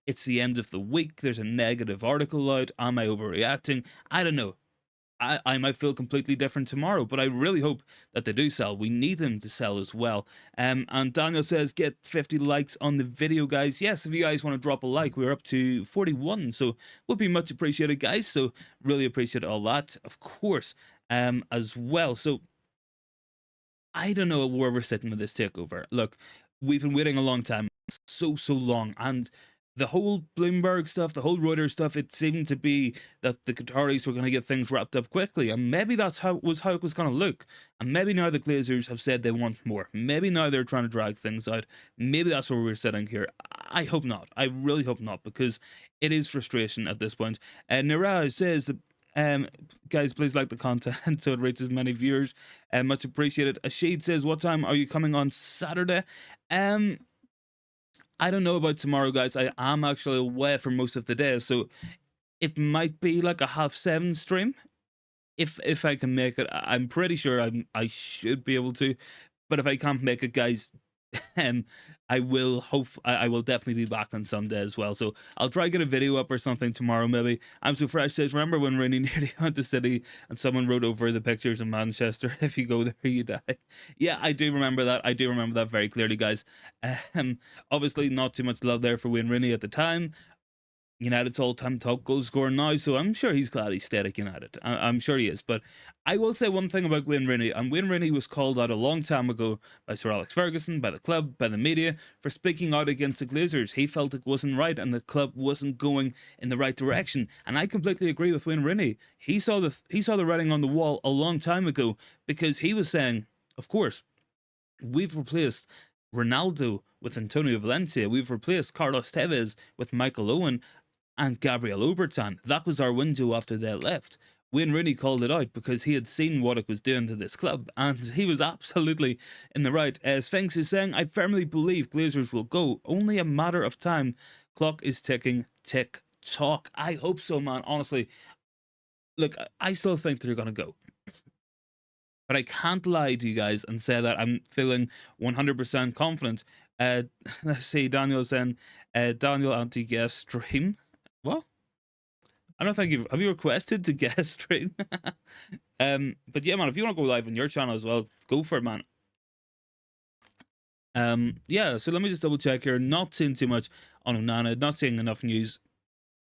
it's the end of the week, there's a negative article out, am I overreacting? I don't know. I might feel completely different tomorrow, but I really hope that they do sell. We need them to sell as well. And Daniel says, get 50 likes on the video, guys. Yes, if you guys want to drop a like, we're up to 41, so would be much appreciated, guys. So really appreciate all that, of course, as well. So I don't know where we're sitting with this takeover. Look, we've been waiting a long time, so long, and the whole Bloomberg stuff, the whole Reuters stuff, it seemed to be that the Qataris were going to get things wrapped up quickly, and maybe that's how it was going to look. And maybe now the Glazers have said they want more. Maybe now they're trying to drag things out. Maybe that's where we're sitting here. I hope not. I really hope not, because it is frustration at this point. Niraj says that guys, please like the content so it reaches many viewers. Much appreciated. Ashid says, what time are you coming on Saturday? I don't know about tomorrow, guys. I am actually away for most of the day, so it might be like a 7:30 stream. If I can make it, I'm pretty sure I should be able to. But if I can't make it, guys, I will definitely be back on Sunday as well. So I'll try to get a video up or something tomorrow, maybe. I'm so fresh says, remember when Rooney nearly went to City and someone wrote over the pictures in Manchester, if you go there you die? Yeah, I do remember that. I do remember that very clearly, guys. Obviously not too much love there for Wayne Rooney at the time. United's all-time top goal scorer now, so I'm sure he's glad he stayed at United. I'm sure he is. But I will say one thing about Wayne Rooney, and Wayne Rooney was called out a long time ago by Sir Alex Ferguson, by the club, by the media, for speaking out against the Glazers. He felt it wasn't right and the club wasn't going in the right direction. And I completely agree with Wayne Rooney. He saw the writing on the wall a long time ago, because he was saying, of course, we've replaced Ronaldo with Antonio Valencia. We've replaced Carlos Tevez with Michael Owen and Gabriel Obertan. That was our window after they left. Wayne Rooney called it out because he had seen what it was doing to this club, and he was absolutely in the right. Sphinx is saying, I firmly believe Glazers will go. Only a matter of time. Clock is ticking. Tick tock. I hope so, man. Honestly, look, I still think they're going to go. But I can't lie to you guys and say that I'm feeling 100% confident. Let's see, Daniel saying, Daniel anti-guest stream. What? I don't think have you requested to guest stream? But yeah, man, if you want to go live on your channel as well, go for it, man. Yeah, so let me just double check here. Not seeing too much on Onana, not seeing enough news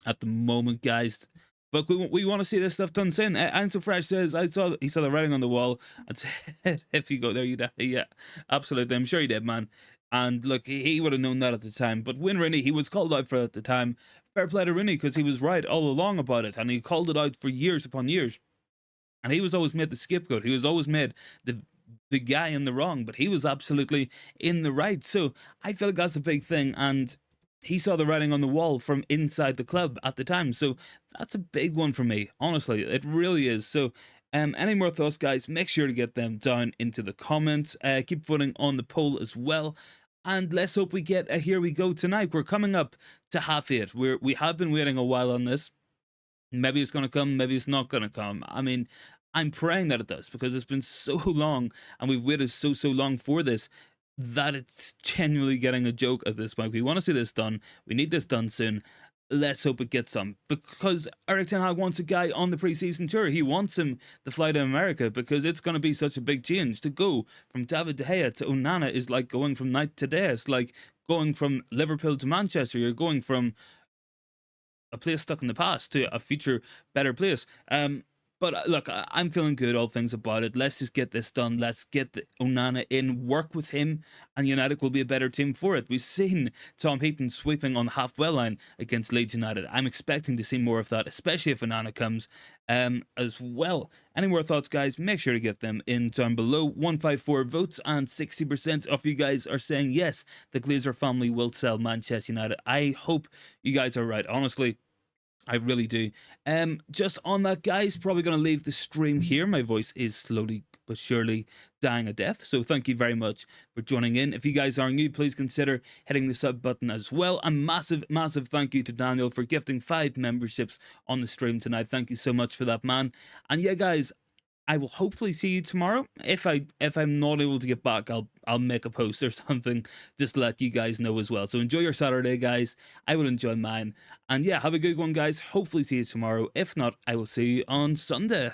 at the moment, guys. But we want to see this stuff done soon. Ansel Fresh says, he saw the writing on the wall and said, if you go there, you die. Yeah, absolutely. I'm sure he did, man. And look, he would have known that at the time. But Wayne Rooney, he was called out for it at the time. Fair play to Rooney, because he was right all along about it. And he called it out for years upon years. And he was always made the scapegoat. He was always made the the guy in the wrong, but he was absolutely in the right. So I feel like that's a big thing, and he saw the writing on the wall from inside the club at the time. So that's a big one for me. Honestly, it really is. So any more thoughts, guys? Make sure to get them down into the comments. Keep voting on the poll as well. And let's hope we get a here we go tonight. We're coming up to half eight. We have been waiting a while on this. Maybe it's going to come, maybe it's not going to come. I mean, I'm praying that it does, because it's been so long and we've waited so long for this, that it's genuinely getting a joke at this point. We want to see this done. We need this done soon. Let's hope it gets some, because Erik ten Hag wants a guy on the preseason tour. He wants him to fly to America, because it's going to be such a big change. To go from David De Gea to Onana is like going from night to day. It's like going from Liverpool to Manchester. You're going from a place stuck in the past to a future better place. But look, I'm feeling good, all things about it. Let's just get this done. Let's get Onana in, work with him, and United will be a better team for it. We've seen Tom Heaton sweeping on the halfway line against Leeds United. I'm expecting to see more of that, especially if Onana comes as well. Any more thoughts, guys? Make sure to get them in down below. 154 votes, and 60% of you guys are saying yes, the Glazer family will sell Manchester United. I hope you guys are right. Honestly, I really do. Just on that, guys, probably going to leave the stream here. My voice is slowly but surely dying a death. So thank you very much for joining in. If you guys are new, please consider hitting the sub button as well. A massive thank you to Daniel for gifting 5 memberships on the stream tonight. Thank you so much for that, man. And yeah, guys, I will hopefully see you tomorrow. If I'm not able to get back, I'll make a post or something just to let you guys know as well. So enjoy your Saturday, guys. I will enjoy mine. And yeah, have a good one, guys. Hopefully see you tomorrow. If not, I will see you on Sunday.